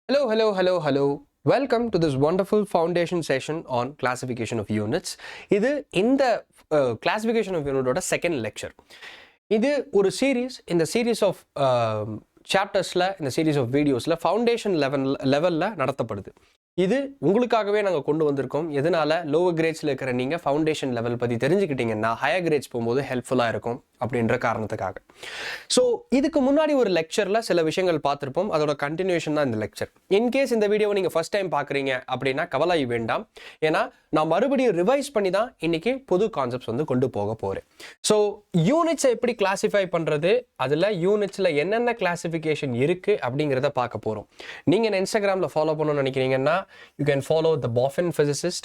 Hello. Welcome to this wonderful foundation session on classification of units. இது இந்த classification of unit ஓட second lecture. இது ஒரு series, இந்த series of chaptersல, இந்த series of videosல foundation levelல நடத்தப்படுது. இது உங்களுக்காகவே நாங்கள் கொண்டு வந்திருக்கோம். எதனால லோவர் கிரேட்ஸில் இருக்கிற நீங்கள் ஃபவுண்டேஷன் லெவல் பற்றி தெரிஞ்சுக்கிட்டீங்கன்னா ஹையர் கிரேட்ஸ் போகும்போது ஹெல்ப்ஃபுல்லாக இருக்கும் அப்படின்ற காரணத்துக்காக. ஸோ இதுக்கு முன்னாடி ஒரு லெக்சரில் சில விஷயங்கள் பார்த்துருப்போம். அதோட கண்டினியூஷன் தான் இந்த லெக்சர். இன்கேஸ் இந்த வீடியோவை நீங்கள் ஃபர்ஸ்ட் டைம் பார்க்குறீங்க அப்படின்னா கவலை வேண்டாம். ஏன்னா நான் மறுபடியும் ரிவைஸ் பண்ணி தான் இன்னைக்கு புது கான்செப்ட்ஸ் வந்து கொண்டு போக போகிறேன். ஸோ யூனிட்ஸை எப்படி கிளாஸிஃபை பண்ணுறது, அதில் யூனிட்ஸில் என்னென்ன கிளாஸிஃபிகேஷன் இருக்குது அப்படிங்கிறத பார்க்க போகிறோம். நீங்கள் என்ன இன்ஸ்டாகிராமில் ஃபாலோ பண்ணணும்னு நினைக்கிறீங்கன்னா you can follow the boffin physicist.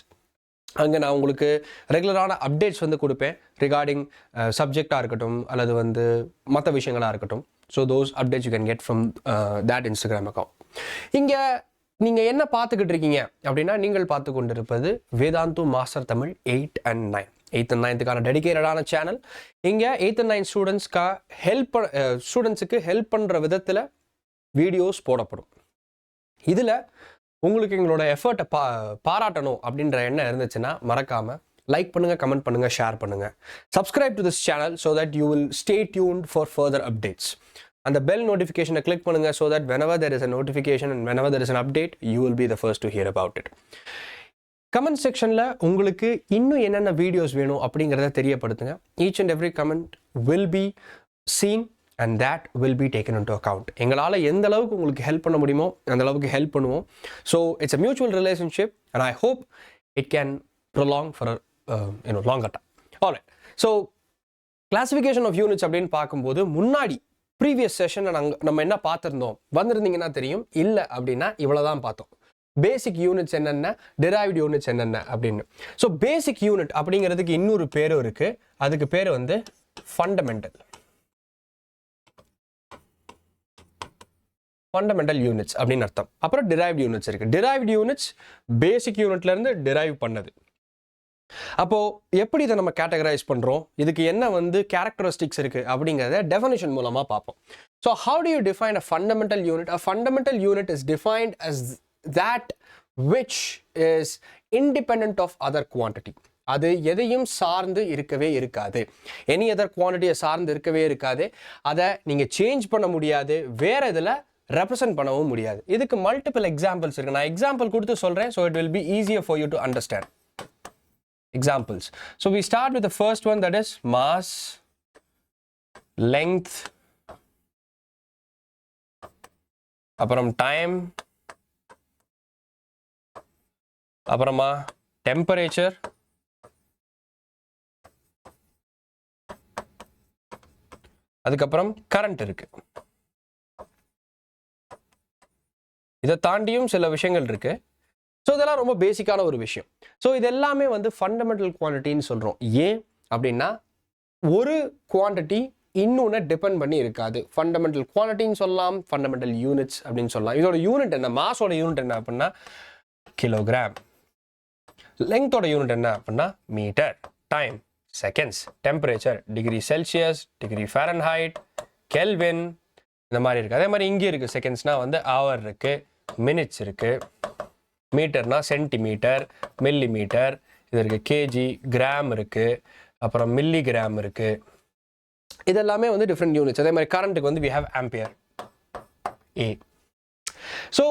அங்கே நான் உங்களுக்கு ரெகுலரான அப்டேட்ஸ் வந்து கொடுப்பேன் ரிகார்டிங் சப்ஜெக்டாக இருக்கட்டும் அல்லது வந்து மற்ற விஷயங்களாக இருக்கட்டும். So those updates you can get from that Instagram account. இங்கே நீங்கள் என்ன பார்த்துக்கிட்டு இருக்கீங்க அப்படின்னா, நீங்கள் பார்த்து கொண்டிருப்பது Vedantu master Tamil 8 and 9. 8th and 9th டெடிகேட்டடான சேனல். இங்கே 8th and 9 ஸ்டூடெண்ட்ஸுக்கு ஹெல்ப் பண்ணுற விதத்தில் வீடியோஸ் போடப்படும். இதில் உங்களுக்கு எங்களோட எஃபர்ட்டை பாராட்டணும் அப்படின்ற எண்ணம் இருந்துச்சுன்னா மறக்காமல் லைக் பண்ணுங்கள், கமெண்ட் பண்ணுங்கள், ஷேர் பண்ணுங்கள். Subscribe to this channel so that you will stay tuned for further updates. அந்த பெல் நோட்டிஃபிகேஷனை கிளிக் பண்ணுங்கள் so that whenever there is a notification and whenever there is an update, you will be the first to hear about it. Comment செக்ஷனில் உங்களுக்கு இன்னும் என்னென்ன videos வேணும் அப்படிங்கிறத தெரியப்படுத்துங்க. Each and every comment will be seen and that will be taken into account. எங்களால் எந்த அளவுக்கு உங்களுக்கு ஹெல்ப் பண்ண முடியுமோ அந்த அளவுக்கு ஹெல்ப் பண்ணுவோம். So it's a mutual relationship and I hope it can prolong for a longer time. Alright. So classification of units அப்படின்னு பார்க்கும்போது முன்னாடி ப்ரீவியஸ் செஷனை நம்ம என்ன பார்த்துருந்தோம், வந்திருந்தீங்கன்னா தெரியும். இல்லை அப்படின்னா இவ்வளோதான் பார்த்தோம். பேசிக் யூனிட்ஸ் என்னென்ன, டிரைவ்டு யூனிட்ஸ் என்னென்ன அப்படின்னு. ஸோ பேசிக் யூனிட் அப்படிங்கிறதுக்கு இன்னொரு பேரும் இருக்குது. அதுக்கு பேர் வந்து ஃபண்டமெண்டல் யூனிட்ஸ் அப்படின்னு அர்த்தம். அப்புறம் டிரைவ்டு யூனிட்ஸ் இருக்கு. டிரைவ்டு யூனிட்ஸ் பேசிக் யூனிட்ல இருந்து டிரைவ் பண்ணது. அப்போ எப்படி இதை நம்ம கேட்டகரைஸ் பண்றோம், இதுக்கு என்ன வந்து கேரக்டரிஸ்டிக்ஸ் இருக்கு அப்படிங்கிறத டெஃபினிஷன் மூலமா பார்ப்போம். So how do you define a fundamental unit? A fundamental unit is defined as that which is independent of other quantity. அது எதையும் சார்ந்து இருக்கவே இருக்காது. எனி அதர் குவான்டிட்டியை சார்ந்து இருக்கவே இருக்காது. அதை நீங்க சேஞ்ச் பண்ண முடியாது, வேற இதில் ரெப்ரசன்ட் பண்ணவும் முடியாது. இதுக்கு மல்டிபிள் எக்ஸாம்பிள்ஸ் இருக்கு. நான் எக்ஸாம்பிள் கொடுத்து சொல்றேன். So it will be easier for you to understand. Examples. So we start with the first one, that is mass, length, அப்புறம் டைம், அப்புறமா டெம்பரேச்சர், அதுக்கப்புறம் கரண்ட் இருக்கு. இதை தாண்டியும் சில விஷயங்கள் இருக்கு. ஸோ இதெல்லாம் ரொம்ப பேசிக்கான ஒரு விஷயம். ஸோ இது எல்லாமே வந்து ஃபண்டமெண்டல் குவான்டிட்டின்னு சொல்றோம். ஏன் அப்படின்னா ஒரு குவான்டிட்டி இன்னொன்று டிபெண்ட் பண்ணி இருக்காது. ஃபண்டமெண்டல் குவான்டிட்டின்னு சொல்லலாம், ஃபண்டமெண்டல் யூனிட்ஸ் அப்படின்னு சொல்லலாம். இதோட யூனிட் என்ன, மாஸோட யூனிட் என்ன அப்படின்னா கிலோகிராம், லெங்த்தோட யூனிட் என்ன அப்படின்னா metre, time seconds, temperature degree Celsius, degree Fahrenheit, Kelvin, இந்த மாதிரி இருக்குது. அதே மாதிரி இங்கே இருக்குது. செகண்ட்ஸ்னா வந்து ஹவர் இருக்குது, மினிட்ஸ் இருக்குது, மீட்டர்னா சென்டிமீட்டர், மில்லி மீட்டர், இது இருக்குது, கேஜி, கிராம் இருக்குது, அப்புறம் மில்லி கிராம் இருக்குது. இதெல்லாமே வந்து டிஃப்ரெண்ட் யூனிட்ஸ். அதே மாதிரி கரண்ட்டுக்கு வந்து we have ampere, A. So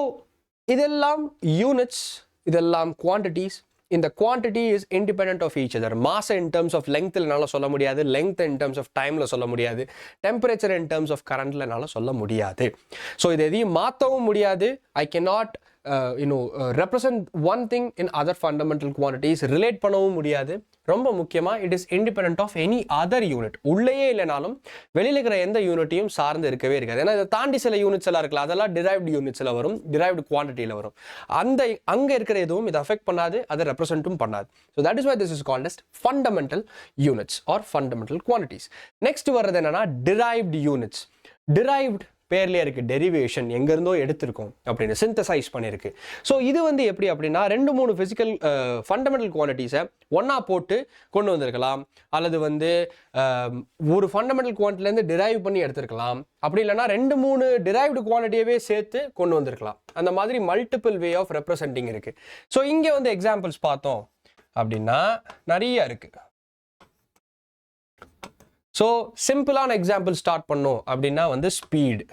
இதெல்லாம் யூனிட்ஸ், இதெல்லாம் குவான்டிட்டிஸ். இந்த quantity is independent of each other. Mass in terms of லெங்க்த்தில் என்னால் சொல்ல முடியாது, லெங்க் இன் டர்ம்ஸ் ஆஃப் டைமில் சொல்ல முடியாது, டெம்பரேச்சர் இன் டர்ம்ஸ் ஆஃப் கரண்ட்டில் என்னால் சொல்ல முடியாது. ஸோ இது எதையும் மாற்றவும் முடியாது. I cannot represent one thing in other fundamental quantities, relate பண்ணவும் முடியாது. ரொம்ப முக்கியமாக it is independent of any other unit. உள்ளேயே இல்லைனாலும் வெளியில் இருக்கிற எந்த யூனிட்டையும் சார்ந்து இருக்கவே இருக்காது. ஏன்னா இதை தாண்டி சில யூனிட்ஸ் எல்லாம் இருக்கலாம், அதெல்லாம் டிரைவ்டு யூனிட்ஸில் வரும், டிரைவ்டு குவான்டிட்டியில் வரும். அங்கே இருக்கிற எதுவும் இதை அஃபெக்ட் பண்ணாது, அதை ரெப்ரசென்ட்டும் பண்ணாது. So that is why this is called as fundamental units or fundamental quantities. Next வர்றது என்னன்னா டிரைவ்டு யூனிட்ஸ். டிரைவ்டு பேர்லேயே இருக்குது டெரிவேஷன், எங்கேருந்தோ எடுத்திருக்கோம் அப்படின்னு சிந்தசைஸ் பண்ணியிருக்கு. ஸோ இது வந்து எப்படி அப்படின்னா 2-3 ஃபிசிக்கல் ஃபண்டமெண்டல் குவான்டிட்டிஸை ஒன்றா போட்டு கொண்டு வந்திருக்கலாம், அல்லது வந்து ஒரு ஃபண்டமெண்டல் குவான்டிட்டிலேருந்து டிரைவ் பண்ணி எடுத்திருக்கலாம், அப்படி இல்லைனா 2-3 டிரைவ்டு குவான்டிட்டியவே சேர்த்து கொண்டு வந்திருக்கலாம். அந்த மாதிரி மல்டிபிள் வே ஆஃப் ரெப்ரசென்டிங் இருக்குது. ஸோ இங்கே வந்து எக்ஸாம்பிள்ஸ் பார்த்தோம் அப்படின்னா நிறைய இருக்குது. ஸோ சிம்பிளான எக்ஸாம்பிள் ஸ்டார்ட் பண்ணோம் அப்படின்னா வந்து ஸ்பீட்.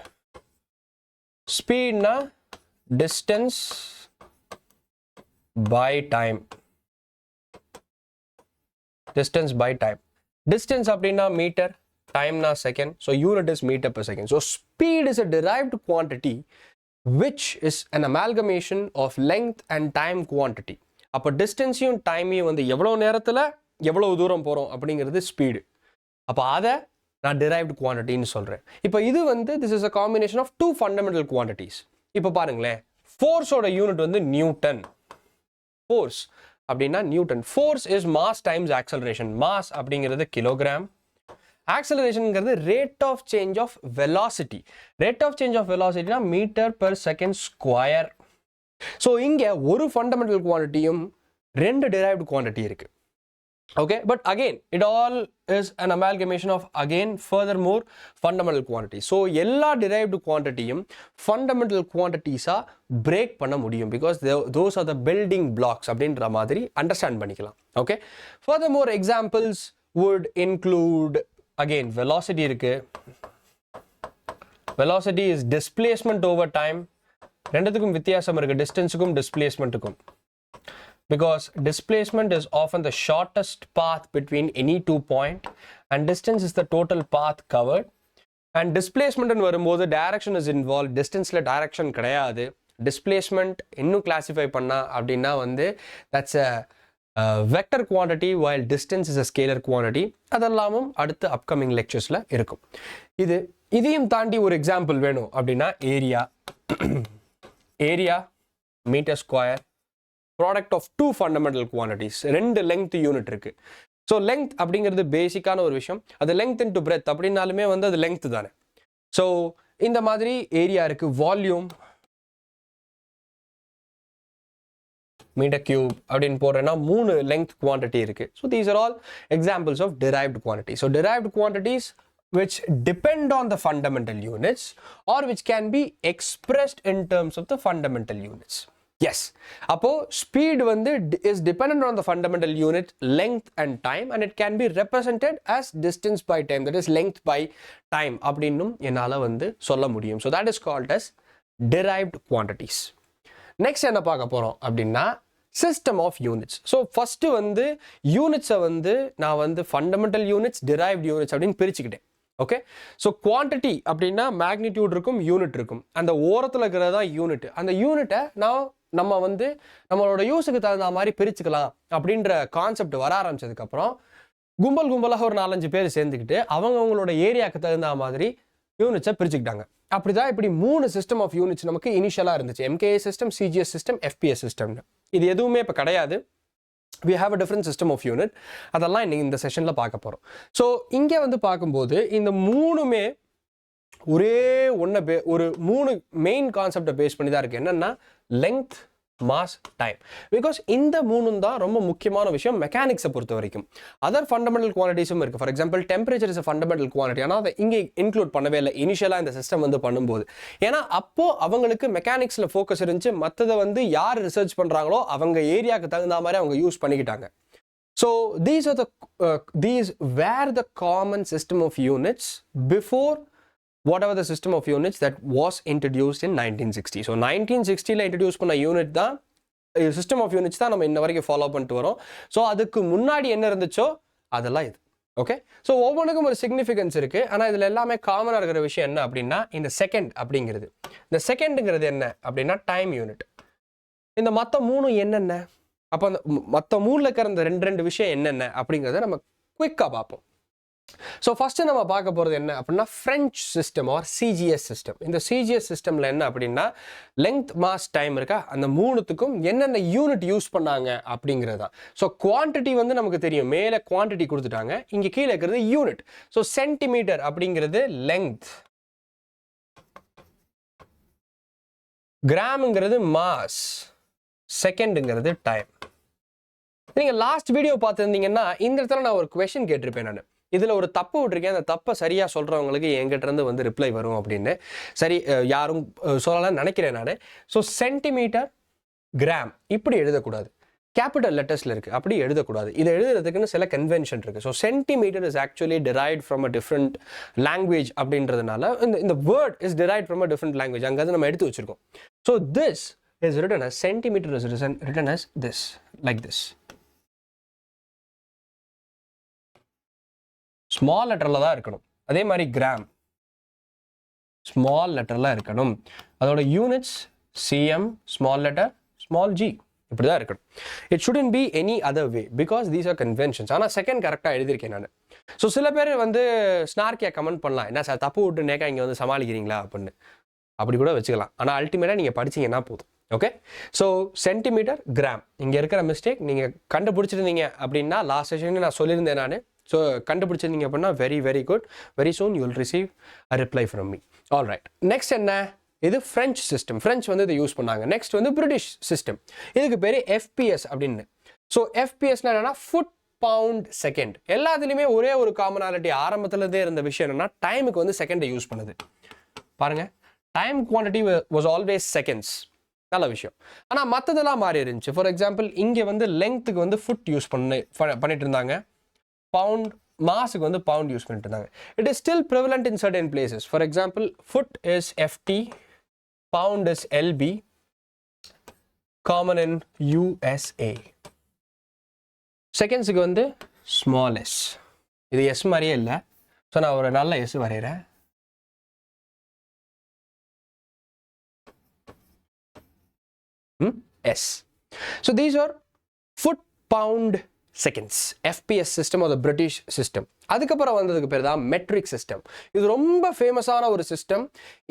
ஸ்பீட்னா distance by time. Distance by time. Distance அப்படின்னா மீட்டர், டைம்னா second. So unit is metre per second. So speed is a derived quantity which is an amalgamation of length and time quantity. அப்போ டிஸ்டன்ஸையும் டைமையும் வந்து எவ்வளோ நேரத்தில் எவ்வளோ தூரம் போகிறோம் அப்படிங்கிறது ஸ்பீடு. அப்போ அதை நான் derived quantityன்னு சொல்கிறேன். இப்போ இது வந்து this is a combination of 2 fundamental quantities. இப்போ பாருங்களேன், ஃபோர்ஸோட யூனிட் வந்து நியூட்டன். ஃபோர்ஸ் அப்படின்னா Newton. Force is mass times acceleration. Mass அப்படிங்கிறது கிலோகிராம், ஆக்சலரேஷன்ங்கிறது rate of change of velocity. Rate of change of வெலாசிட்டினா metre per second square. So இங்கே ஒரு ஃபண்டமெண்டல் குவான்டிட்டியும் 2 derived quantity இருக்குது. Okay, but again it all is an amalgamation of again furthermore fundamental quantities. So எல்லா derived quantityயும் fundamental quantities-ஆ break பண்ண முடியும் because those are the building blocks அப்படின்ற மாதிரி understand பண்ணிக்கலாம். Okay, furthermore examples would include again velocity இருக்கு. Velocity is displacement over time. ரெண்டுத்துக்கும் வித்தியாசம் இருக்கு, டிஸ்டன்ஸுக்கும் டிஸ்பிளேஸ்மெண்ட்டுக்கும். Because displacement is often the shortest path between any 2 points and distance is the total path covered. And displacement ன்னு வரும்போது direction is involved. distanceல direction கிடையாது. displacement இன்னும் classify பண்ணா அப்படின்னா வந்து that's a vector quantity while distance is a scalar quantity. அதெல்லாமும் அடுத்த upcoming lecturesல இருக்கும். இதையும் தாண்டி ஒரு எக்ஸாம்பிள் வேணும் அப்படின்னா area. Area metre square, product of 2 fundamental quantities. 2 length unit இருக்கு. ஸோ லெங்த் அப்படிங்கிறது பேசிக்கான ஒரு விஷயம். அது லெங்த் இன்டு பிரெத் அப்படின்னாலுமே வந்து அது லெங்த் தானே. ஸோ இந்த மாதிரி ஏரியா இருக்கு. வால்யூம் மீட்டர் கியூப் அப்படின்னு போடுறேன்னா 3 லெங்த் குவான்டிட்டி இருக்கு. So these are all examples of derived quantity. So derived quantities which depend on the fundamental units or which can be expressed in terms of the fundamental units. Yes, அப்போ speed வந்து is dependent on the fundamental unit length and time and it can be represented as distance by time, that is length by time அப்படின்னும் என்னால வந்து சொல்ல முடியும். So that is called as derived quantities. Next என்ன பார்க்க போறோம் அப்படின்னா system of units. So first வந்து units-ஐ வந்து நான் வந்து fundamental units, derived units அப்படின்னு பிரிச்சுக்கிட்டேன். ஓகே, ஸோ குவான்டிட்டி அப்படின்னா மேக்னிடியூட் இருக்கும், யூனிட் இருக்கும். அந்த ஓரத்தில் இருக்கிறது தான் யூனிட். அந்த யூனிட்டை நம்ம வந்து நம்மளோட யூஸுக்கு தகுந்த மாதிரி பிரிச்சுக்கலாம் அப்படின்ற கான்செப்ட் வர ஆரம்பிச்சதுக்கப்புறம் கும்பலாக ஒரு 4-5 பேர் சேர்ந்துக்கிட்டு அவங்களோட ஏரியாவுக்கு தகுந்த மாதிரி யூனிட்ஸை பிரிச்சுக்கிட்டாங்க. அப்படிதான் இப்படி 3 சிஸ்டம் ஆஃப் யூனிட்ஸ் நமக்கு இனிஷியலாக இருந்துச்சு. MKA system, CGS system, FPS சிஸ்டம்னு. இது எதுவுமே இப்போ கிடையாது. we have a different system of unit. அதெல்லாம் இன்னைக்கு இந்த செஷனில் பார்க்க போகிறோம். ஸோ இங்கே வந்து பார்க்கும்போது இந்த 3மே ஒரே ஒரு 3 மெயின் கான்செப்டை பேஸ் பண்ணி தான் இருக்குது. என்னென்னா லெங்த், மாஸ், டைம். பிகாஸ் இந்த 3ம் தான் ரொம்ப முக்கியமான விஷயம் மெக்கானிக்ஸை பொறுத்த வரைக்கும். அதர் ஃபண்டமெண்டல் குவான்டிட்டிஸும் இருக்குது. For example temperature is a fundamental quantity. ஆனால் அதை இங்கே இன்க்ளூட் பண்ணவே இல்லை இனிஷியலாக இந்த சிஸ்டம் வந்து பண்ணும்போது. ஏன்னா அப்போது அவங்களுக்கு மெக்கானிக்ஸில் ஃபோக்கஸ் இருந்துச்சு. மற்றதை வந்து யார் ரிசர்ச் பண்ணுறாங்களோ அவங்க ஏரியாவுக்கு தகுந்த மாதிரி அவங்க யூஸ் பண்ணிக்கிட்டாங்க. So these were the common system of units before whatever the system of units that was introduced in 1960. So 1960ல introduce பண்ண யூனிட் தான் சிஸ்டம் ஆஃப் யூனிட்ஸ் தான் நம்ம இன்ன வரைக்கும் ஃபாலோ பண்ணிட்டு வரோம். ஸோ அதுக்கு முன்னாடி என்ன இருந்துச்சோ அதெல்லாம் இது. ஓகே, ஸோ ஒவ்வொன்றுக்கும் ஒரு சிக்னிஃபிகன்ஸ் இருக்குது. ஆனால் இதில் எல்லாமே காமனாக இருக்கிற விஷயம் என்ன அப்படின்னா இந்த செகண்ட் அப்படிங்கிறது. இந்த செகண்டுங்கிறது என்ன அப்படின்னா டைம் யூனிட். இந்த மற்ற 3 என்னென்ன, அப்போ அந்த மற்ற 3ல் இருக்கிற இந்த 2 விஷயம் என்னென்ன அப்படிங்கிறத நம்ம குயிக்காக பார்ப்போம். ஸோ ஃபஸ்ட்டு நம்ம பார்க்க போகிறது என்ன அப்படின்னா French system or CGS system. இந்த CGS சிஸ்டமில் என்ன அப்படின்னா லெங்த், மாஸ், டைம் இருக்கா, அந்த 3த்துக்கும் என்னென்ன யூனிட் யூஸ் பண்ணாங்க அப்படிங்கிறது தான். ஸோ குவான்டிட்டி வந்து நமக்கு தெரியும், மேலே குவான்டிட்டி கொடுத்துட்டாங்க, இங்கே கீழே இருக்கிறது யூனிட். ஸோ சென்டிமீட்டர் அப்படிங்கிறது லெங்த், கிராம்ங்கிறது மாஸ், செகண்ட்ங்கிறது டைம். நீங்க லாஸ்ட் வீடியோ பார்த்துருந்தீங்கன்னா இந்த இடத்துல நான் ஒரு கொஸ்டின் கேட்டிருப்பேன். நான் இதுல ஒரு தப்பு விட்டுருக்கேன். அந்த தப்பை சரியா சொல்றவங்களுக்கு என்கிட்ட இருந்து வந்து ரிப்ளை வரும் அப்படின்னு. சரி, யாரும் சொல்லலாம்னு நினைக்கிறேன் நான். ஸோ சென்டிமீட்டர், கிராம் இப்படி எழுதக்கூடாது, கேபிட்டல் லெட்டர்ஸ்ல இருக்கு, அப்படி எழுதக்கூடாது. இதை எழுதுறதுக்குன்னு சில கன்வென்ஷன் இருக்கு. So centimetre is actually derived from a different language அப்படின்றதுனால இந்த word is derived from a different language. அங்கே நம்ம எடுத்து வச்சிருக்கோம். So this is written as centimeter is written as this, like this. Small லெட்டர்ல தான் இருக்கணும். அதே மாதிரி கிராம் ஸ்மால் லெட்டர்ல இருக்கணும். அதோட units cm small letter small g இப்படிதான் இருக்கணும். It shouldn't be any other way because these are conventions. ஆனால் செகண்ட் கரெக்டாக எழுதியிருக்கேன் நான். ஸோ சில பேர் வந்து ஸ்னார்க்கியாக கமெண்ட் பண்ணலாம், என்ன சார் தப்பு விட்டு நேக்கா இங்கே வந்து சமாளிக்கிறீங்களா அப்படின்னு. அப்படி கூட வச்சுக்கலாம். ஆனால் அல்டிமேட்டாக நீங்கள் படிச்சிங்கன்னா போதும். ஓகே, ஸோ சென்டிமீட்டர், கிராம் இங்கே இருக்கிற மிஸ்டேக் நீங்கள் கண்டுபிடிச்சிருந்தீங்க அப்படின்னா லாஸ்ட் செஷன் நான் சொல்லியிருந்தேன் நான். ஸோ கண்டுபிடிச்சிருந்தீங்க அப்படின்னா very good. Very soon you will receive a reply from me. All right, next என்ன? இது ஃப்ரெஞ்ச் சிஸ்டம். ஃப்ரெஞ்ச் வந்து இதை யூஸ் பண்ணாங்க. நெக்ஸ்ட் வந்து பிரிட்டிஷ் சிஸ்டம். இதுக்கு பேர் FPS அப்படின்னு. ஸோ FPSனா என்னன்னா ஃபுட் பவுண்ட் செகண்ட். எல்லாத்துலேயுமே ஒரே ஒரு காமனாலிட்டி ஆரம்பத்துலேருந்தே இருந்த விஷயம் என்னன்னா டைமுக்கு வந்து செகண்டை யூஸ் பண்ணுது. பாருங்க, time quantity was always seconds. நல்ல விஷயம். ஆனால் மற்றதெல்லாம் மாறி இருந்துச்சு. ஃபார் எக்ஸாம்பிள் இங்கே வந்து லெங்க்த்துக்கு வந்து ஃபுட் யூஸ் பண்ணிட்டு இருந்தாங்க. பவுண்ட் மாஸுக்கு வந்து பவுண்ட் யூஸ் பண்ணிட்டு இருந்தாங்க. It is still prevalent in certain places. For example foot is FT, pound is LB, common in USA. செகண்ட்ஸுக்கு வந்து ஸ்மால் s. இது S மாதிரியே இல்லை. ஸோ நான் ஒரு நல்ல S வரைகிறேன். S. So these are foot pound seconds. FPS system or the British system. அதுக்கப்புறம் வந்ததுக்கு பேர் தான் மெட்ரிக் சிஸ்டம். இது ரொம்ப ஃபேமஸான ஒரு சிஸ்டம்.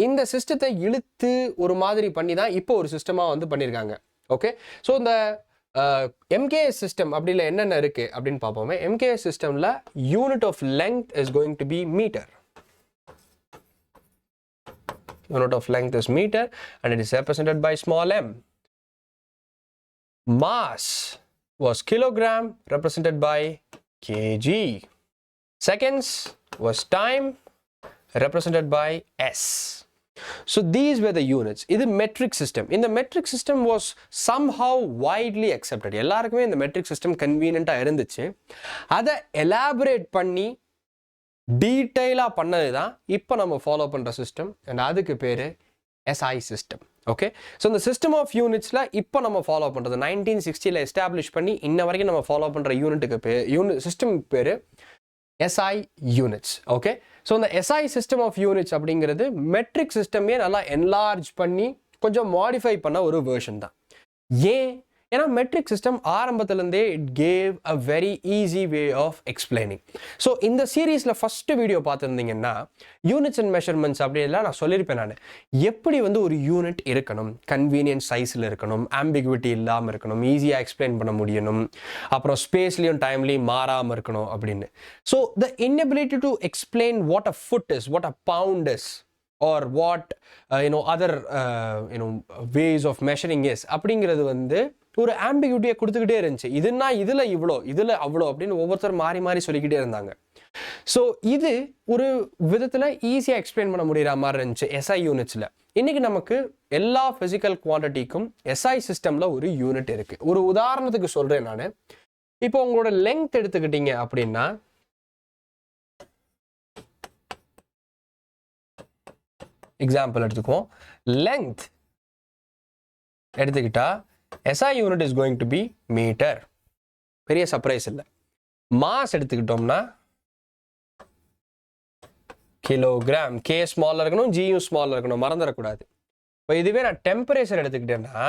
இந்த சிஸ்டத்தை இழுத்து ஒரு மாதிரி பண்ணி தான் இப்போ ஒரு சிஸ்டமாக வந்து பண்ணியிருக்காங்க. ஓகே, ஸோ இந்த MKS சிஸ்டம் அப்படில என்னென்ன இருக்கு அப்படின்னு பார்ப்போமே. MKS சிஸ்டம்ல unit of length is going to be metre. Unit of length is meter and it is represented by small m. Mass was kilogram, represented by kg. Seconds was time, represented by s. So these were the units. This is metric system. In the metric system was somehow widely accepted. எல்லாருக்குமே இந்த metric system convenient இருந்துச்சு. அதை elaborate பண்ணி டீட்டெயிலாக பண்ணது தான் இப்போ நம்ம ஃபாலோ பண்ணுற சிஸ்டம். அண்ட் அதுக்கு பேர் SI சிஸ்டம். ஓகே, ஸோ இந்த சிஸ்டம் ஆஃப் யூனிட்ஸில் இப்போ நம்ம ஃபாலோ பண்ணுறது 1960 எஸ்டாப்ளிஷ் பண்ணி இன்ன வரைக்கும் நம்ம ஃபாலோ பண்ணுற யூனிட்டுக்கு பேர் சிஸ்டமுக்கு பேர் SI யூனிட்ஸ். ஓகே, ஸோ இந்த SI சிஸ்டம் ஆஃப் யூனிட்ஸ் அப்படிங்கிறது மெட்ரிக் சிஸ்டமே நல்லா என்லார்ஜ் பண்ணி கொஞ்சம் மாடிஃபை பண்ண ஒரு வேர்ஷன் தான். ஏன்? ஏன்னா மெட்ரிக் சிஸ்டம் ஆரம்பத்துலேருந்தே it gave a very easy way of explaining. So இந்த சீரீஸில் ஃபஸ்ட்டு வீடியோ பார்த்துருந்தீங்கன்னா யூனிட்ஸ் அண்ட் மெஷர்மெண்ட்ஸ் அப்படின்லாம் நான் சொல்லியிருப்பேன். நான் எப்படி வந்து ஒரு யூனிட் இருக்கணும், கன்வீனியன்ட் சைஸில் இருக்கணும், ஆம்பிகுவிட்டி இல்லாமல் இருக்கணும், ஈஸியாக எக்ஸ்பிளைன் பண்ண முடியணும், அப்புறம் ஸ்பேஸ்லேயும் டைம்லேயும் மாறாமல் இருக்கணும் அப்படின்னு. So the inability to explain what a foot is, what a pound is, or what other ways of measuring is அப்படிங்கிறது வந்து ஒரு ஆம்பிகுவிட்டியை கொடுத்துக்கிட்டே இருந்துச்சு. இதுனா இதில் இவ்வளோ, இதில் அவ்வளோ அப்படின்னு ஒவ்வொருத்தர் மாறி மாறி சொல்லிக்கிட்டே இருந்தாங்க. ஸோ இது ஒரு விதத்தில் ஈஸியாக எக்ஸ்பிளைன் பண்ண முடிகிற மாதிரி இருந்துச்சு SI யூனிட்ஸில். இன்றைக்கி நமக்கு எல்லா ஃபிசிக்கல் குவான்டிட்டிக்கும் SI சிஸ்டமில் ஒரு யூனிட் இருக்குது. ஒரு உதாரணத்துக்கு சொல்கிறேன் நான். இப்போ உங்களோட லெங்த் எடுத்துக்கிட்டீங்க அப்படின்னா எக்ஸாம்பிள் எடுத்துக்குவோம். லெங்த் எடுத்துக்கிட்டா SI unit is going to be metre. பெரிய சர்ப்ரைஸ் இல்லை. மாஸ் எடுத்துக்கிட்டோம்னா கிலோகிராம். K ஸ்மாலில் இருக்கணும், Gயும் ஸ்மாலில் இருக்கணும், மறந்துடக்கூடாது. இப்போ இதுவே நான் டெம்பரேச்சர் எடுத்துக்கிட்டேன்னா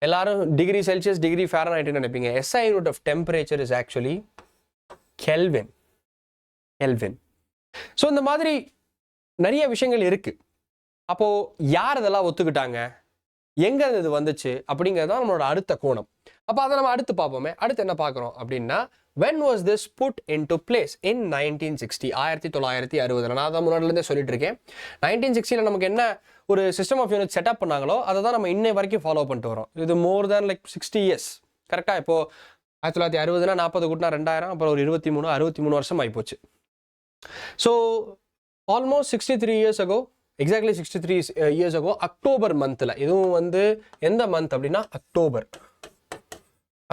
எல்லாரும் டிகிரி செல்சியஸ், டிகிரி ஃபாரன்ஹைட்னு நினைப்பீங்க. SI unit of temperature is actually Kelvin. So இந்த மாதிரி நிறைய விஷயங்கள் இருக்கு. அப்போ யார் இதெல்லாம் ஒத்துக்கிட்டாங்க, எங்க இது வந்துச்சு அப்படிங்கிறது தான் நம்மளோட அடுத்த கோணம். அப்போ அதை நம்ம அடுத்து பார்ப்போமே. அடுத்து என்ன பார்க்குறோம் அப்படின்னா when was this put into place? In 1960. 1960. நான் தான் முன்னாடிலேருந்தே சொல்லிட்டு இருக்கேன். 1960ல நமக்கு என்ன ஒரு சிஸ்டம் ஆஃப் யூனிட் செட்டப் பண்ணாங்களோ அதை தான் நம்ம இன்னை வரைக்கும் ஃபாலோ பண்ணிட்டு வரோம். இது மோர் தேன் லைக் 60 இயர்ஸ். கரெக்டாக இப்போ 1960னா 40 கூட்டினா 2000, அப்புறம் ஒரு 63 வருஷம் ஆகிப்போச்சு. So almost 63 years ago, exactly 63 years ago, October மந்தில், இதுவும் வந்து எந்த மந்த் அப்படின்னா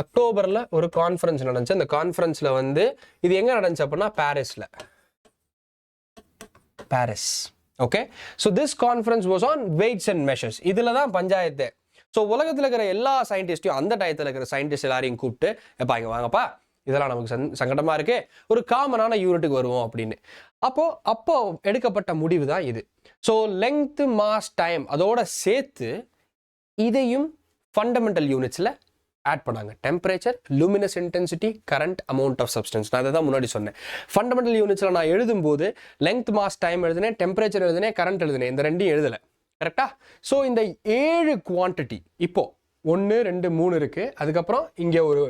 அக்டோபரில் ஒரு கான்ஃபரன்ஸ் நடந்துச்சு. அந்த கான்ஃபரன்ஸில் வந்து இது எங்கே நடந்துச்சு அப்படின்னா Paris. Okay, so this conference was on weights and measures. இதில் தான் பஞ்சாயத்து. ஸோ உலகத்தில் இருக்கிற எல்லா சயின்டிஸ்ட்டையும், அந்த டயத்தில் இருக்கிற சயின்டிஸ்ட் எல்லாரையும் கூப்பிட்டு, எப்பா இங்கே வாங்கப்பா, இதெல்லாம் நமக்கு சங்கடமாக இருக்கு, ஒரு காமனான யூனிட்டுக்கு வருவோம் அப்படின்னு. அப்போ எடுக்கப்பட்ட முடிவு தான் இது. ஸோ லெங்த், மாஸ், டைம் அதோட சேர்த்து இதையும் ஃபண்டமெண்டல் யூனிட்ஸில் ஆட் பண்ணாங்க. Temperature, luminous intensity, current, amount of substance. நான் அதை தான் முன்னாடி சொன்னேன். ஃபண்டமெண்டல் யூனிட்ஸில் நான் எழுதும்போது லெங்த், மாஸ், டைம் எழுதினேன், டெம்பரேச்சர் எழுதினேன், கரண்ட் எழுதினேன். இந்த ரெண்டையும் எழுதலை. கரெக்டா? ஸோ இந்த 7 குவான்டிட்டி இப்போ 1, 2, 3 இருக்கு. அதுக்கப்புறம் இங்கே ஒரு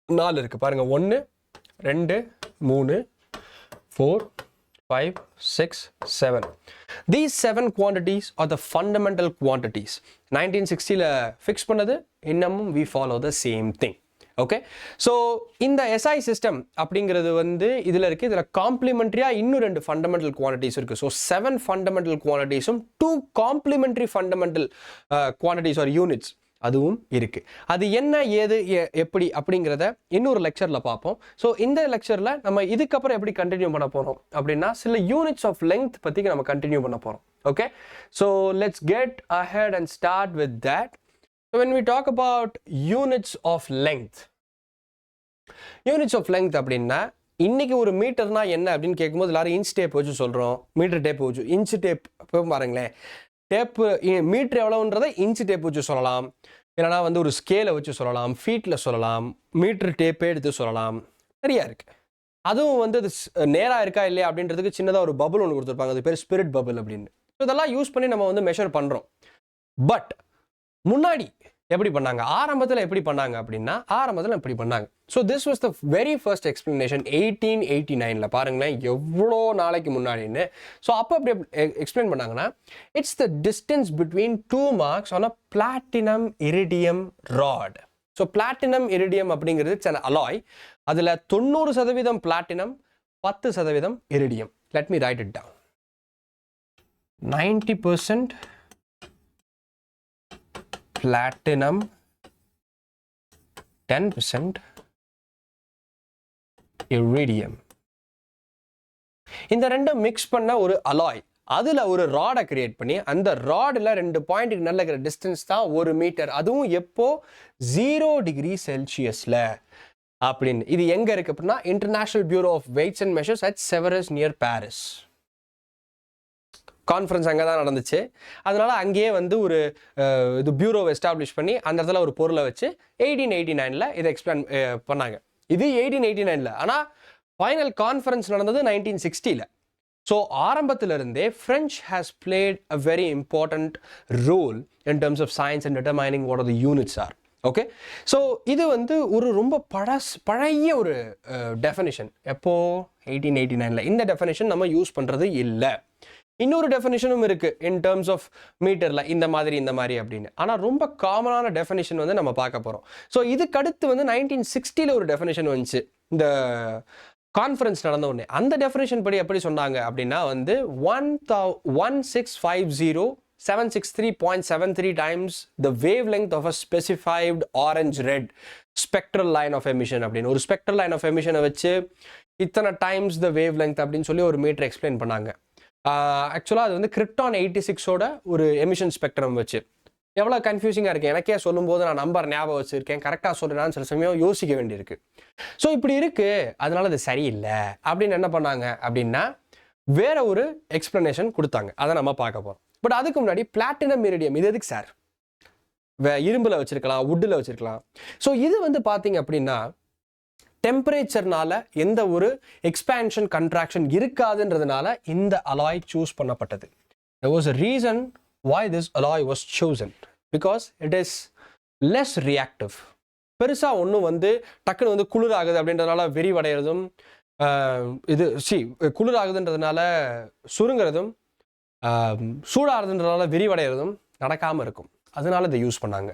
4 இருக்கு பாருங்க. 1, 2, 3, 4, 5, 6, 7. These 7 quantities are the fundamental quantities. 1960ல ஃபிக்ஸ் பண்ணது, இன்னமும் we follow the same thing. Okay, so இந்த SI சிஸ்டம் அப்படிங்கிறது வந்து இதில் இருக்குது. இதில் காம்ப்ளிமெண்ட்ரியாக இன்னும் 2 ஃபண்டமெண்டல் குவான்டிட்டிஸ் இருக்குது. ஸோ 7 ஃபண்டமெண்டல் குவான்டிட்டிஸும் 2 complementary fundamental quantities are units அதுவும் இருக்குது. அது என்ன, ஏது, எப்படி அப்படிங்கிறத இன்னொரு லெக்சரில் பார்ப்போம். ஸோ இந்த லெக்சரில் நம்ம இதுக்கப்புறம் எப்படி கண்டினியூ பண்ண போகிறோம் அப்படின்னா, சில யூனிட்ஸ் ஆஃப் லெங்த் பற்றி நம்ம கண்டினியூ பண்ண போகிறோம். Okay, so let's get ahead and start with that. When we talk about units of length அப்படின்னா, இன்னைக்கு ஒரு மீட்டர்னா என்ன அப்படின்னு கேட்கும்போது எல்லாரும் இன்ச் டேப் வச்சு சொல்கிறோம், மீட்டர் டேப் வச்சு. இன்ச் டேப் பாருங்களேன், டேப்பு மீட்டர் எவ்வளோன்றதை இன்ச் டேப் வச்சு சொல்லலாம், இல்லைனா வந்து ஒரு ஸ்கேலை வச்சு சொல்லலாம், ஃபீட்டில் சொல்லலாம், மீட்டர் டேப்பே எடுத்து சொல்லலாம், நிறையா இருக்குது. அதுவும் வந்து அது நேராக இருக்கா இல்லையா அப்படின்றதுக்கு சின்னதாக ஒரு பபுள் ஒன்று கொடுத்துருப்பாங்க, அது பேர் ஸ்பிரிட் பபுள் அப்படின்னு. ஸோ இதெல்லாம் யூஸ் பண்ணி நம்ம வந்து மெஷர் பண்ணுறோம். பட் முன்னாடி எப்படி பண்ணாங்க, ஆரம்பத்தில் எப்படி பண்ணாங்க அப்படின்னா, ஆரம்பத்தில் எப்படி பண்ணாங்க. So this was the very first explanation 1889ல். பாருங்களேன் எவ்வளோ நாளைக்கு முன்னாடின்னு. ஸோ அப்போ எப்படி எக்ஸ்பிளைன் பண்ணாங்கன்னா, it's the distance between 2 marks on a platinum iridium rod. So platinum iridium அப்படிங்கிறது இட்ஸ் அன் அலாய். அதில் 90% platinum, 10% iridium. Let me write it down. 90% platinum, 10% iridium. இந்த ரெண்டும் மிக்ஸ் பண்ண ஒரு அலாய், அதில் ஒரு ராடை கிரியேட் பண்ணி, அந்த ராடில் 2 பாயிண்ட்டுக்கு நல்ல இருக்கிற டிஸ்டன்ஸ் தான் 1 மீட்டர். அதுவும் எப்போ 0 டிகிரி செல்சியஸில் அப்படின்னு. இது எங்கே இருக்குது அப்படின்னா, International Bureau of Weights and Measures at Sevres near Paris. Conference அங்கே தான் நடந்துச்சு. அதனால் அங்கேயே வந்து ஒரு இது பியூரோவை எஸ்டாப்ளிஷ் பண்ணி அந்த இடத்துல ஒரு பொருளை வச்சு 1889ல் இதை எக்ஸ்பிளைன் பண்ணாங்க. இது 1889ல். ஆனால் ஃபைனல் கான்ஃபரன்ஸ் நடந்தது 1960ல். ஸோ ஆரம்பத்திலிருந்தே French has played a very important role in terms of science and determining what are the units are. Okay, so இது வந்து ஒரு ரொம்ப பழைய ஒரு டெஃபினிஷன். எப்போ 1889ல். இந்த டெஃபினிஷன் நம்ம யூஸ் பண்ணுறது இல்லை. இன்னொரு டெஃபினிஷனும் இருக்குது இன் டர்ம்ஸ் ஆஃப் மீட்டரில், இந்த மாதிரி அப்படின்னு. ஆனால் ரொம்ப காமனான டெஃபினிஷன் வந்து நம்ம பார்க்க போகிறோம். ஸோ இதுக்கடுத்து வந்து 1960ல் ஒரு டெஃபினிஷன் வந்துச்சு இந்த கான்ஃபரன்ஸ் நடந்த உடனே. அந்த டெஃபினிஷன் படி எப்படி சொன்னாங்க அப்படின்னா வந்து 1650,763.73 times the wavelength of a specified orange-red spectral line of emission அப்படின்னு. ஒரு ஸ்பெக்ட்ரல் லைன் ஆஃப் எமிஷனை வச்சு இத்தனை டைம்ஸ் த வேவ் லெங்த் அப்படின்னு சொல்லி ஒரு மீட்டர் எக்ஸ்பிளைன் பண்ணாங்க. ஆக்சுவலாக அது வந்து கிரிப்டான் 86ஓட ஒரு எமிஷன் ஸ்பெக்ட்ரம் வச்சு. எவ்வளோ கன்ஃபியூசிங்காக இருக்குது, எனக்கே சொல்லும்போது நான் நம்பர் ஞாபகம் வச்சுருக்கேன், கரெக்டாக சொல்கிறேன்னு சில சமயம் யோசிக்க வேண்டியிருக்கு. ஸோ இப்படி இருக்குது, அதனால அது சரியில்லை அப்படின்னு என்ன பண்ணாங்க அப்படின்னா வேற ஒரு எக்ஸ்பிளனேஷன் கொடுத்தாங்க. அதை நம்ம பார்க்க போகிறோம். பட் அதுக்கு முன்னாடி பிளாட்டினம் இரிடியம் இது எதுக்கு சார்? இரும்பில் வச்சுருக்கலாம், வுட்டில் வச்சுருக்கலாம். ஸோ இது வந்து பார்த்தீங்க அப்படின்னா டெம்பரேச்சர்னால எந்த ஒரு எக்ஸ்பேன்ஷன் கண்ட்ராக்ஷன் இருக்காதுன்றதுனால இந்த அலாய் சூஸ் பண்ணப்பட்டது. There was a reason why this alloy was chosen, because it is less reactive. பெருசா ஒன்றும் வந்து டக்குன்னு வந்து குளிராகுது அப்படின்றதுனால விரிவடைகிறதும் குளிராகுதுன்றதுனால சுருங்கிறதும் சூடாகிறதுன்றதுனால விரிவடைகிறதும் நடக்காமல் இருக்கும். அதனால இதை யூஸ் பண்ணாங்க.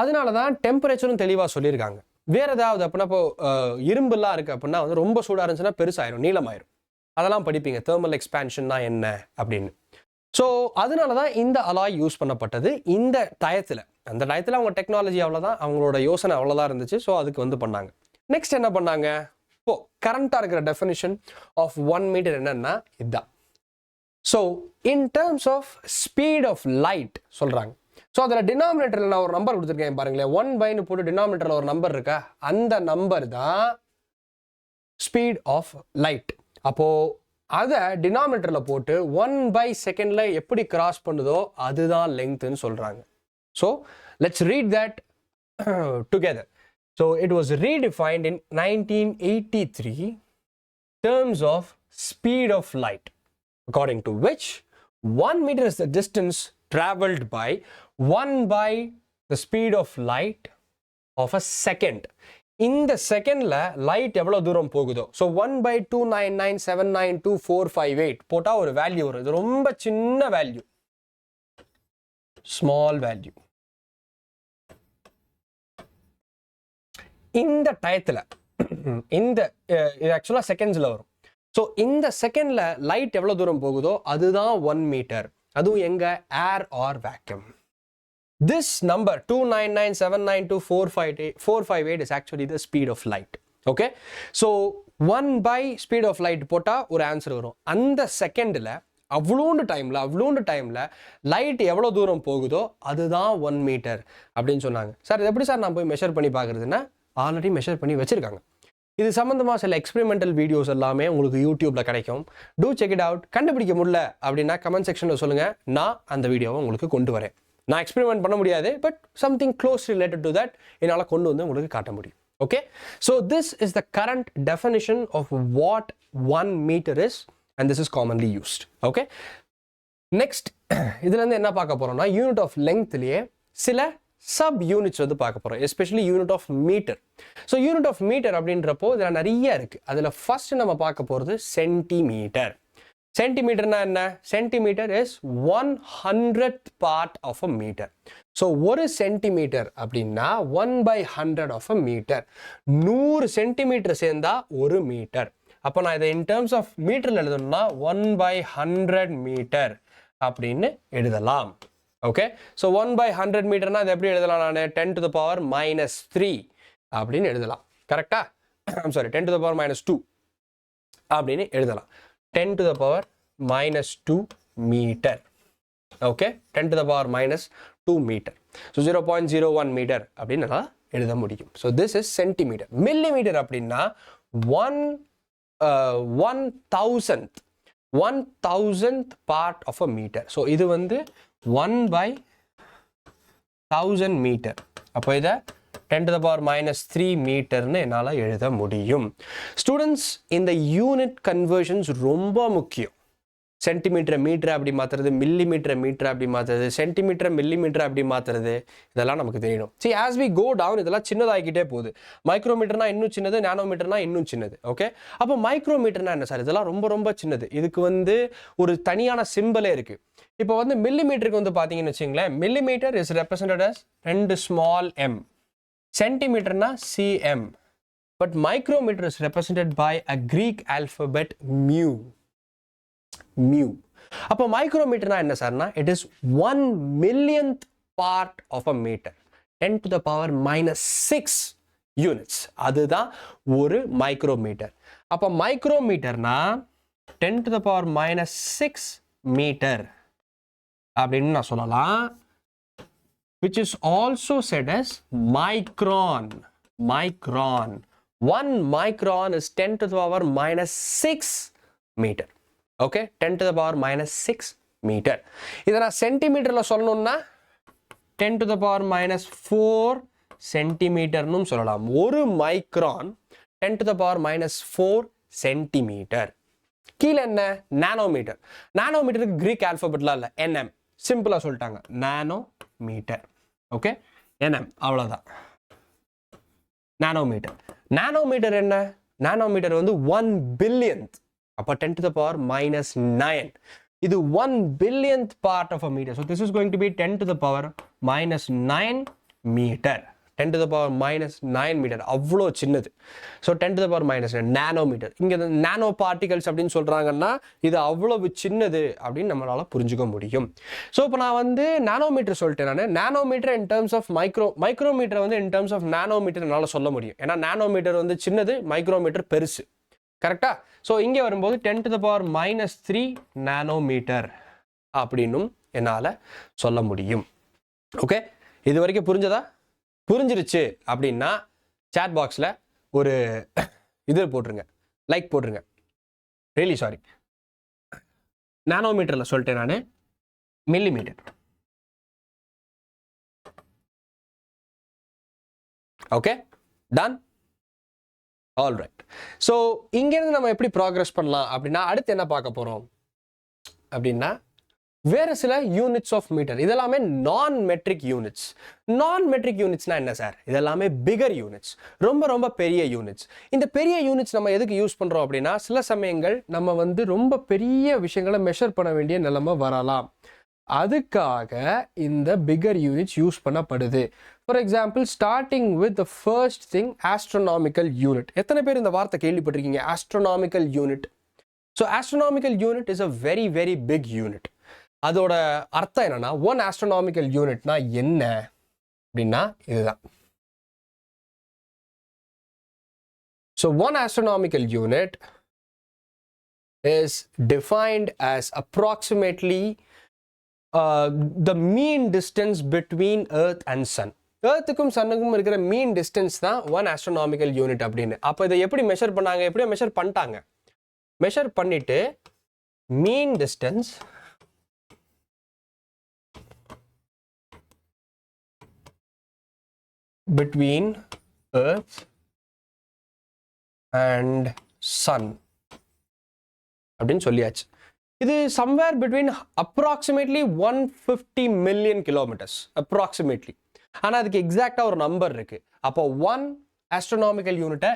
அதனால தான் டெம்பரேச்சரும் தெளிவாக சொல்லியிருக்காங்க. வேற ஏதாவது அப்படின்னா இப்போ இரும்புலாம் இருக்கு அப்படின்னா வந்து ரொம்ப சூடாக இருந்துச்சுன்னா பெருசாயிரும், நீளமாயிரும். அதெல்லாம் படிப்பீங்க, தெர்மல் எக்ஸ்பான்ஷன்னா என்ன அப்படின்னு. ஸோ அதனால தான் இந்த அலாய் யூஸ் பண்ணப்பட்டது இந்த டயத்தில். அந்த டயத்தில் அவங்க டெக்னாலஜி அவ்வளோதான், அவங்களோட யோசனை அவ்வளோதான் இருந்துச்சு. ஸோ அதுக்கு வந்து பண்ணாங்க. நெக்ஸ்ட் என்ன பண்ணாங்க? இப்போ கரண்டாக இருக்கிற டெஃபினிஷன் ஆஃப் 1 மீட்டர் என்னன்னா இதுதான். So in terms of speed of light சொல்கிறாங்க. ஸோ அதில் டினாமினேட்டரில் நான் ஒரு நம்பர் கொடுத்துருக்கேன் பாருங்களேன், 1/ன்னு போட்டு டினாமினேட்டரில் ஒரு நம்பர் இருக்கா, அந்த நம்பர் தான் ஸ்பீட் ஆஃப் லைட். அப்போது அதை டினாமினேட்டரில் போட்டு 1/s எப்படி கிராஸ் பண்ணுதோ அதுதான் லெங்க்த்னு சொல்கிறாங்க. So let's read that together. So it was redefined in 1983 terms of speed of light, according to which 1 meter is the distance traveled by 1 by the speed of light of a second. இந்த செகண்ட்ல light எவ்வளவு தூரம் போகுதோ, so 1/2997992 போட்டா ஒரு value வரும். இது ரொம்ப சின்ன வேல்யூ, ஸ்மால் வேல்யூ. இந்த டயத்துல இந்த இது ஆக்சுவலா செகண்ட்ஸ்ல வரும். ஸோ இந்த செகண்ட்ல லைட் எவ்வளவு தூரம் போகுதோ அதுதான் 1 மீட்டர். அதுவும் எங்க? ஏர் R vacuum. This number 299792458 is actually the speed of light. Okay, so 1 by speed of light போட்டா ஒரு ஆன்சர் வரும். அந்த செகண்ட்ல அவ்வளோண்டு டைம்ல லைட் எவ்வளோ தூரம் போகுதோ அதுதான் 1 மீட்டர் அப்படின்னு சொன்னாங்க. சார் இது எப்படி சார் நான் போய் மெஷர் பண்ணி பார்க்குறதுன்னா, ஆல்ரெடி மெஷர் பண்ணி வச்சிருக்காங்க. இது சம்மந்தமாக சில எக்ஸ்பெரிமெண்டல் வீடியோஸ் எல்லாமே உங்களுக்கு யூடியூப்ல கிடைக்கும். To check it out. கண்டுபிடிக்க முடியல அப்படின்னா கமெண்ட் செக்ஷனில் சொல்லுங்கள், நான் அந்த வீடியோவை உங்களுக்கு கொண்டு வரேன். நான் எக்ஸ்பெரிமெண்ட் பண்ண முடியாது, but something close related to that என்னால் கொண்டு வந்து உங்களுக்கு காட்ட முடியும். Okay, so this is the current definition of what 1 metre is and this is commonly used. Okay, next இதுலேருந்து என்ன பார்க்க போகிறோம்னா, யூனிட் ஆஃப் லெங்க்த்லேயே சில சப் யூனிட்ஸ் வந்து பார்க்க போகிறோம், especially unit of metre. So unit of metre அப்படின்றப்போ இதில் நிறைய இருக்குது. அதில் ஃபர்ஸ்ட் நம்ம பார்க்க போகிறது சென்டிமீட்டர். சென்டிமீட்டர்னா என்ன? Centimetre is 1/100th part of a meter. So ஒரு சென்டிமீட்டர் அப்படின்னா 1/100 of a meter. 100 சென்டிமீட்டர் சேர்ந்தா ஒரு மீட்டர். அப்போ நான் இதை இன் டேர்ம்ஸ் ஆஃப் மீட்டரில் எழுதணும்னா 1/100 மீட்டர் அப்படின்னு எழுதலாம். ஓகே, ஸோ 1/100 மீட்டர்னா அதை எப்படி எழுதலாம்? நான் 10 to the power -3 அப்படின்னு எழுதலாம். கரெக்டா? சாரி, 10 to the power -2 அப்படின்னு எழுதலாம். 10 to the power -2 metre. Okay, 10 to the power -2 metre. So 0.01 metre அப்படின்னு நான் எழுத முடியும். So this is centimetre. Millimetre அப்படின்னா 1,000th part of a meter. So இது வந்து 1/1000 மீட்டர். அப்போ இதை 10 to the power -3 மீட்டர்னு என்னால் எழுத முடியும். ஸ்டூடெண்ட்ஸ், இந்த யூனிட் கன்வர்ஷன்ஸ் ரொம்ப முக்கியம். சென்டிமீட்டர் மீட்டர் அப்படி மாற்றுறது, மில்லிமீட்டர் மீட்டர் அப்படி மாற்றுறது, சென்டிமீட்டர் மில்லிமீட்டர் அப்படி மாற்றுறது, இதெல்லாம் நமக்கு தெரியணும். சரி, ஆஸ் வி கோ டவுன் இதெல்லாம் சின்னதாகிக்கிட்டே போகுது. மைக்ரோமீட்டர்னா இன்னும் சின்னது, நானோமீட்டர்னா இன்னும் சின்னது. ஓகே, அப்போ மைக்ரோமீட்டர்னா என்ன சார்? இதெல்லாம் ரொம்ப ரொம்ப சின்னது. இதுக்கு வந்து ஒரு தனியான சிம்பிளே இருக்குது. இப்போ வந்து மில்லிமீட்டருக்கு வந்து பார்த்தீங்கன்னு வச்சுங்களேன், millimetre is represented as 2 small m. சென்டிமீட்டர்னா cm. But micrometer is represented by a Greek alphabet mu. அப்போ மைக்ரோமீட்டர்னா என்ன சார்னா, it is 1 millionth part of a meter. 10 to the power -6 units. அதுதான் ஒரு மைக்ரோமீட்டர். அப்போ மைக்ரோமீட்டர்னா 10 to the power -6 மீட்டர் அப்படின்னு நான் சொல்லலாம். Which is also said as micron. 1 micron is 10 to the power -6 meter. Okay, 10 to the power -6 meter. இதை நான் சென்டிமீட்டரில் சொல்லணும்னா 10 to the power -4 சென்டிமீட்டர்னு சொல்லலாம். ஒரு micron 10 to the power -4 centimetre. கீழே என்ன? நானோமீட்டர். நானோமீட்டருக்கு கிரீக் ஆல்பபெட்லாம் இல்லை, nm. சிம்பிளாக சொல்லிட்டாங்க, நானோ மீட்டர். ஓகே, nm, அவ்வளோதான். நானோமீட்டர். நானோமீட்டர் என்ன? நானோமீட்டர் வந்து 1 billionth. அப்போ 10 to the power minus 9. இது 1 billionth part of a meter. So this is going to be 10 to the power minus 9 meter. 10 to the power minus 9 meter. அவ்வளோ சின்னது. So 10 to the power minus 9 nanometre. இங்கே நானோ particles அப்படின்னு சொல்கிறாங்கன்னா இது அவ்வளவு சின்னது அப்படின்னு நம்மளால் புரிஞ்சுக்க முடியும். ஸோ இப்போ நான் வந்து நானோமீட்டர் சொல்லிட்டேன். நான் nanometre in terms of micrometre வந்து இன் டர்ம்ஸ் ஆஃப் நானோமீட்டர் என்னால் சொல்ல முடியும். ஏன்னா நானோமீட்டர் வந்து சின்னது, மைக்ரோமீட்டர் பெருசு. கரெக்டா? ஸோ இங்கே வரும்போது 10 to the power minus 3 nanometre அப்படின்னும் என்னால் சொல்ல முடியும். ஓகே, இது வரைக்கும் புரிஞ்சதா? புரிஞ்சிருச்சு அப்படின்னா சாட் பாக்ஸில் ஒரு இது போட்டுருங்க, லைக் போட்டுருங்க. ரியலி சாரி, நானோமீட்டரில் சொல்லிட்டேன் நான், millimetre. Okay, done. All right. So இங்கேருந்து நம்ம எப்படி ப்ராக்ரஸ் பண்ணலாம் அப்படின்னா அடுத்து என்ன பார்க்க போகிறோம் அப்படின்னா வேறு சில யூனிட்ஸ் ஆஃப் மீட்டர். இதெல்லாமே நான் மெட்ரிக் யூனிட்ஸ். நான் மெட்ரிக் யூனிட்ஸ்னா என்ன சார்? இதெல்லாமே பிகர் யூனிட்ஸ், ரொம்ப ரொம்ப பெரிய யூனிட்ஸ். இந்த பெரிய யூனிட்ஸ் நம்ம எதுக்கு யூஸ் பண்ணுறோம் அப்படின்னா சில சமயங்கள் நம்ம வந்து ரொம்ப பெரிய விஷயங்களை மெஷர் பண்ண வேண்டிய நிலைமை வரலாம். அதுக்காக இந்த பிகர் யூனிட்ஸ் யூஸ் பண்ணப்படுது. For example, starting with the first thing astronomical unit. எத்தனை பேர் இந்த வார்த்தை கேள்விப்பட்டிருக்கீங்க? Astronomical unit. So astronomical unit is a very very big unit. அதோட அர்த்தம் என்னன்னா, ஒன் ஆஸ்ட்ரோனாமிக்கல் யூனிட்னா என்ன அப்படின்னா இதுதான். So one astronomical unit is defined as approximately the mean distance between Earth and Sun. Earthக்கும் சன்னுக்கும் இருக்கிற மீன் டிஸ்டன்ஸ் தான் ஒன் ஆஸ்ட்ரோனாமிக்கல் யூனிட் அப்படின்னு. அப்போ இதை எப்படி மெஷர் பண்ணாங்க? எப்படியோ மெஷர் பண்ணிட்டாங்க. மெஷர் பண்ணிட்டு mean distance between Earth and Sun அப்படின்னு சொல்லியாச்சு. இது somewhere between approximately 150 million kilometres approximately. ஆனால் அதுக்கு எக்ஸாக்டாக ஒரு நம்பர் இருக்கு. அப்போ ஒன் ஆஸ்ட்ரோனாமிக்கல் யூனிட்டை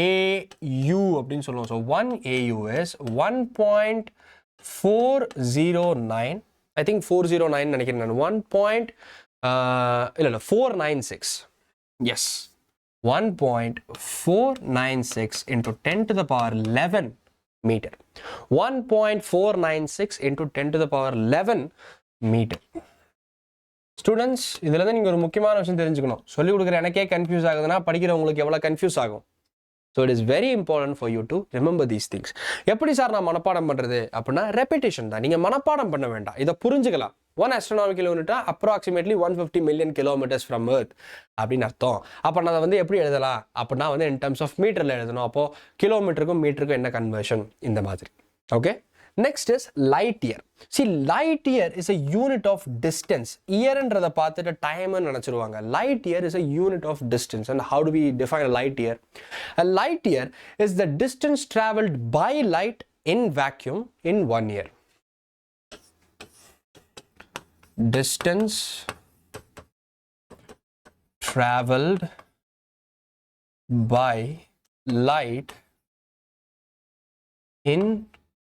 AU அப்படின்னு சொல்லுவோம். So 1 AU is 1.409. I think 409 நினைக்கிறேன் நான். 496. Yes, 1.496 into 10 to the power 11 meter. 1.496 into 10 to the power 11 meter. Students, இதுல தான் நீங்க ஒரு முக்கியமான விஷயம் தெரிஞ்சுக்கணும். சொல்லி கொடுக்குற எனக்கே கன்ஃபியூஸ் ஆகுதுன்னா படிக்கிறவங்களுக்கு எவ்வளவு கன்ஃபியூஸ் ஆகும். So it is very important for you to remember these things. எப்படி சார் நான் மனப்பாடம் பண்றது அப்படின்னா ரெப்பிட்டேஷன் தான். நீங்க மனப்பாடம் பண்ண வேண்டாம், இதை புரிஞ்சுக்கலாம். ஒன் ஆஸ்ட்ரோனாமிக்கல் யூனிட்டா approximately 150 million kilometers from Earth அப்படின்னு அர்த்தம். அப்போ நான் அதை வந்து எப்படி எழுதலாம் அப்படின்னா வந்து இன் டர்ம்ஸ் ஆஃப் மீட்டரில் எழுதணும். அப்போ கிலோமீட்டருக்கும் மீட்டருக்கும் என்ன கன்வர்ஷன், இந்த மாதிரி. Okay, next is light year. See, light year is a unit of distance. இயர்ன்றதை பார்த்துட்டு டைம்னு நினச்சிருவாங்க. Light year is a unit of distance. And how do we define a light year? A light year is the distance travelled by light in vacuum in 1 year. Distance traveled by light in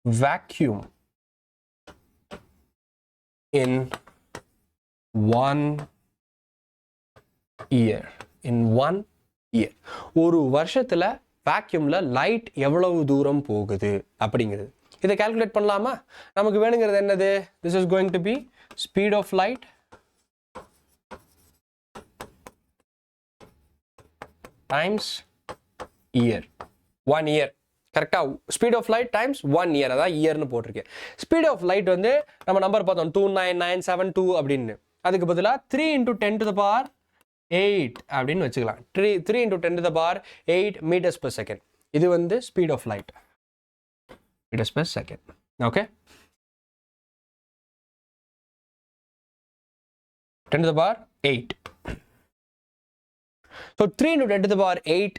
vacuum in 1 year. In 1 year. ஒரு வருஷத்துல வேக்யூம்ல light எவ்வளவு தூரம் போகுது அப்படிங்கிறது. இதை calculate பண்ணலாமா? நமக்கு வேணுங்கிறது என்னது? This is going to be speed of light times year. 1 year. கரெக்டா? Speed of light times 1 year. அதான் இயர்னு போட்டிருக்கேன். ஸ்பீட் ஆஃப் லைட் வந்து நம்ம நம்பர் பார்த்தோம் 29972 அப்படின்னு. அதுக்கு பதிலாக 3 into 10 to the power 8 அப்படின்னு வச்சுக்கலாம். 3 into 10 to the power 8 meters per second. இது வந்து speed of light, meters per second. Okay, 10 to the power 8. So 3 into 10 to the power 8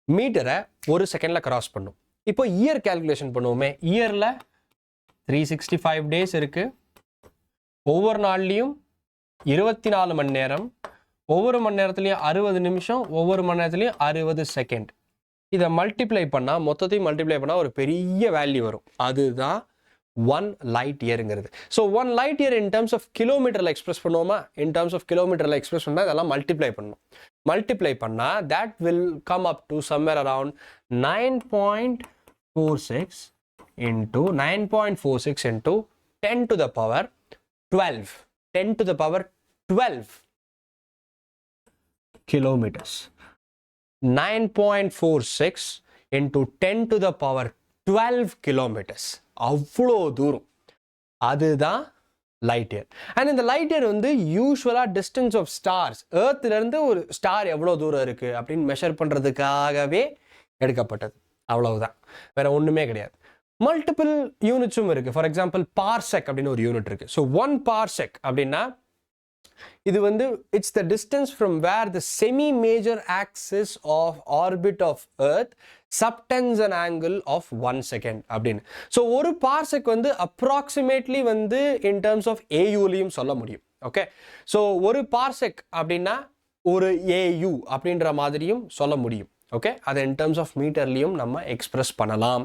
மீட்டரை ஒரு செகண்ட்ல கிராஸ் பண்ணும். இப்போ இயர் கால்குலேஷன் பண்ணுவோமே. இயர்ல 365 டேஸ் இருக்கு. ஒவ்வொரு நாள்லையும் 24 மணி நேரம், ஒவ்வொரு மணி நேரத்துலையும் 60 நிமிஷம், ஒவ்வொரு மணி நேரத்துலையும் 60 செகண்ட். இதை மல்டிப்ளை பண்ணால், மொத்தத்தையும் மல்டிப்ளை பண்ணால் ஒரு பெரிய வேல்யூ வரும். அதுதான் 1 light yearங்கிறது. So 1 light year in terms of கிலோமீட்டரில் எக்ஸ்பிரஸ் பண்ணுவோமா? இன் டர்ம்ஸ் ஆஃப் கிலோமீட்டரில் எக்ஸ்பிரஸ் பண்ணால் இதெல்லாம் மல்டிப்ளை பண்ணணும். மல்டிப்ளை பண்ணால் that will come up to somewhere around 9.46 into 9.46 into 10 to the power 12. 10 to the power 12 kilometers. 9.46 into 10 to the power 12 kilometers. அவ்வளோ தூரம். அதுதான் லைட் இயர். அண்ட் இந்த லைட் இயர் வந்து யூஸ்வலாக டிஸ்டன்ஸ் ஆஃப் ஸ்டார்ஸ், ஏர்த்லேருந்து ஒரு star எவ்வளோ தூரம் இருக்குது அப்படின்னு மெஷர் பண்ணுறதுக்காகவே எடுக்கப்பட்டது. அவ்வளவுதான், வேற ஒன்றுமே கிடையாது. மல்டிபிள் யூனிட்ஸும் இருக்குது. ஃபார் எக்ஸாம்பிள் பார்செக் அப்படின்னு ஒரு யூனிட் இருக்குது. ஸோ 1 பார்செக் அப்படின்னா இது வந்து it's the distance from where the semi major axis of orbit of Earth subtends and angle of 1 second அப்படின்னு. ஸோ ஒரு பார்செக் வந்து அப்ராக்சிமேட்லி வந்து இன் டர்ம்ஸ் ஆஃப் ஏயூலையும் சொல்ல முடியும். ஓகே, ஸோ ஒரு பார்செக் அப்படின்னா ஒரு ஏயு அப்படின்ற மாதிரியும் சொல்ல முடியும். ஓகே, அதை இன் டர்ம்ஸ் ஆஃப் மீட்டர்லையும் நம்ம எக்ஸ்பிரஸ் பண்ணலாம்.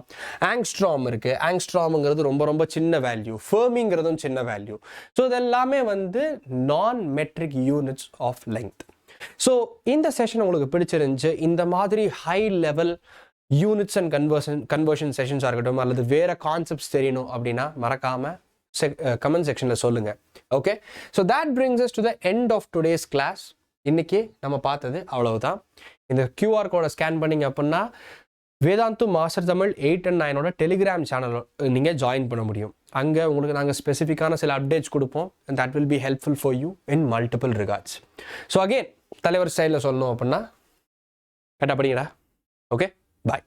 ஆங்ஸ்ட்ராம் இருக்குது. ஆங்ஸ்ட்ராமுங்கிறது ரொம்ப ரொம்ப சின்ன வேல்யூ. ஃபெர்மிங்கிறதும் சின்ன வேல்யூ. ஸோ இதெல்லாமே வந்து நான் metric units of length. So இந்த செஷன் உங்களுக்கு பிடிச்சிருந்துச்சு. இந்த மாதிரி high level units and conversion செஷன்ஸாக இருக்கட்டும், அல்லது வேறு கான்செப்ட்ஸ் தெரியணும் அப்படின்னா மறக்காமல் கமெண்ட் செக்ஷனில் சொல்லுங்கள். Okay, so that brings us to the end of today's class. இன்றைக்கி நம்ம பார்த்தது அவ்வளவுதான். இந்த QR கோடை ஸ்கேன் பண்ணிங்க அப்படின்னா Vedantu master Tamil 8 and 9 Telegram channel நீங்கள் ஜாயின் பண்ண முடியும். அங்கே உங்களுக்கு நாங்கள் ஸ்பெசிஃபிக்கான சில அப்டேட்ஸ் கொடுப்போம். And that will be helpful for you in multiple regards. So again தலைவர் ஸ்டைலில் சொல்லணும் அப்படின்னா கரெக்டாக படிங்கடா. ஓகே, பாய்.